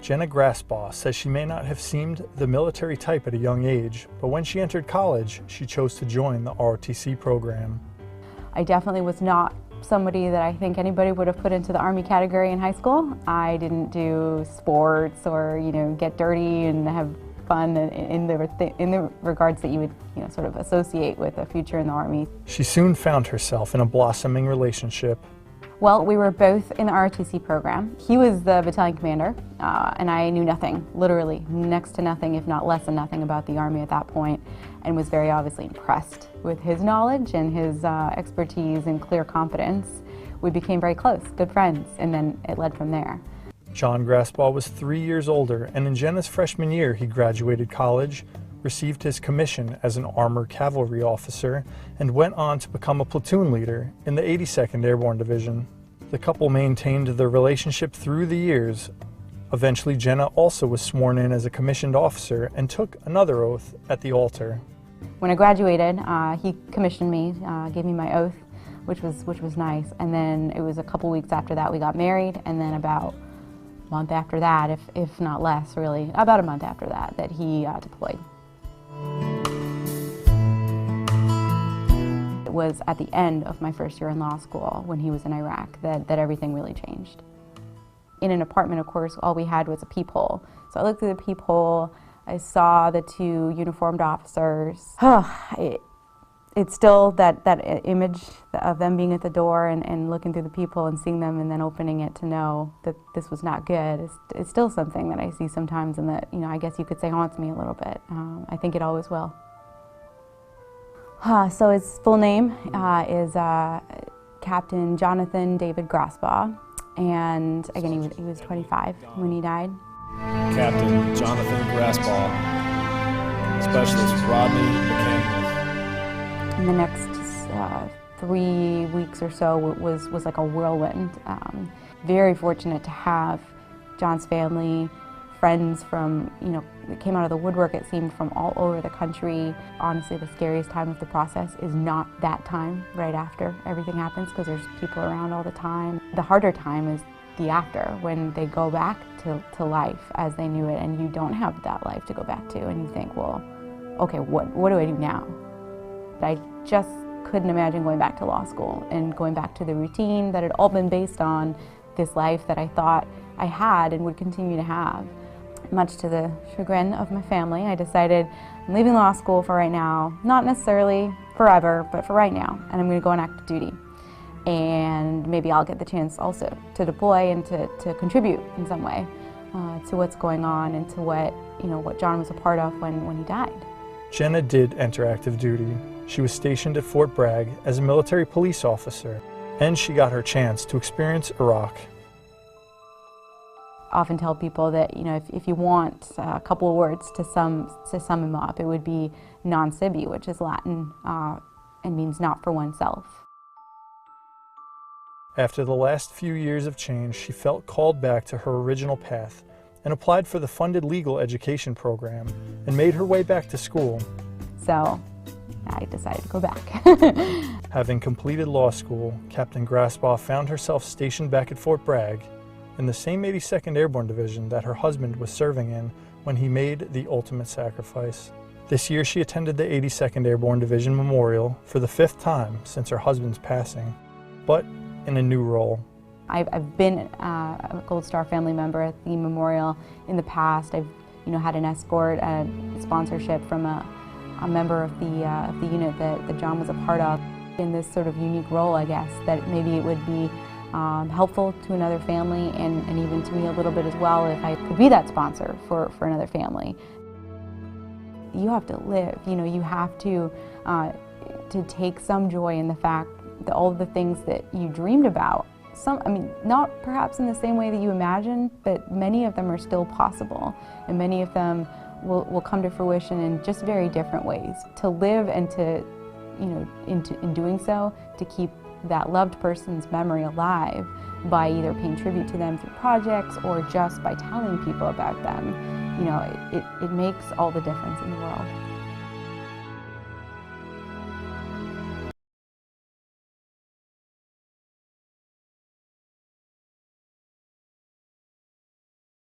Jenna Grassbaugh says she may not have seemed the military type at a young age, but when she entered college, she chose to join the ROTC program. I definitely was not somebody that I think anybody would have put into the Army category in high school. I didn't do sports or, get dirty and have fun in the regards that you would, sort of associate with a future in the Army. She soon found herself in a blossoming relationship. Well, we were both in the ROTC program. He was the battalion commander, and I knew nothing, literally next to nothing, if not less than nothing about the Army at that point, and was very obviously impressed with his knowledge and his expertise and clear competence. We became very close, good friends, and then it led from there. John Grassbaugh was 3 years older, and in Jenna's freshman year he graduated college, received his commission as an armored cavalry officer, and went on to become a platoon leader in the 82nd Airborne Division. The couple maintained their relationship through the years. Eventually, Jenna also was sworn in as a commissioned officer and took another oath at the altar. When I graduated, he commissioned me, gave me my oath, which was nice. And then it was a couple weeks after that we got married, and then about a month after that, if not less really, about a month after that he deployed. It was at the end of my first year in law school when he was in Iraq that everything really changed. In an apartment, of course, all we had was a peephole. So I looked through the peephole, I saw the two uniformed officers. It's still that image of them being at the door and looking through the peephole and seeing them and then opening it to know that this was not good. It's still something that I see sometimes and that, I guess you could say haunts me a little bit. I think it always will. So his full name is Captain Jonathan David Grassbaugh, and again, he was 25 when he died. Captain Jonathan Grassbaugh, Specialist Rodney McCain. In the next 3 weeks or so was like a whirlwind. Very fortunate to have John's family, friends from, that came out of the woodwork, it seemed, from all over the country. Honestly, the scariest time of the process is not that time right after everything happens, because there's people around all the time. The harder time is the after, when they go back to life as they knew it, and you don't have that life to go back to, and you think, well, okay, what do I do now? I just couldn't imagine going back to law school and going back to the routine that had all been based on this life that I thought I had and would continue to have. Much to the chagrin of my family, I decided I'm leaving law school for right now, not necessarily forever, but for right now, and I'm going to go on active duty. And maybe I'll get the chance also to deploy and to contribute in some way to what's going on and to what John was a part of when he died. Jenna did enter active duty. She was stationed at Fort Bragg as a military police officer, and she got her chance to experience Iraq. I often tell people that, if you want a couple of words to sum him up, it would be non sibi, which is Latin and means not for oneself. After the last few years of change, she felt called back to her original path and applied for the funded legal education program and made her way back to school. So I decided to go back. Having completed law school, Captain Grassbaugh found herself stationed back at Fort Bragg in the same 82nd Airborne Division that her husband was serving in when he made the ultimate sacrifice. This year she attended the 82nd Airborne Division Memorial for the 5th time since her husband's passing, but in a new role. I've been a Gold Star family member at the memorial in the past. I've had an escort, a sponsorship from a member of the unit that John was a part of. In this sort of unique role, I guess, that maybe it would be helpful to another family and even to me a little bit as well if I could be that sponsor for another family. You have to live, you have to take some joy in the fact that all of the things that you dreamed about, not perhaps in the same way that you imagined, but many of them are still possible, and many of them will come to fruition in just very different ways. To live and to, in doing so, to keep that loved person's memory alive by either paying tribute to them through projects or just by telling people about them, it makes all the difference in the world.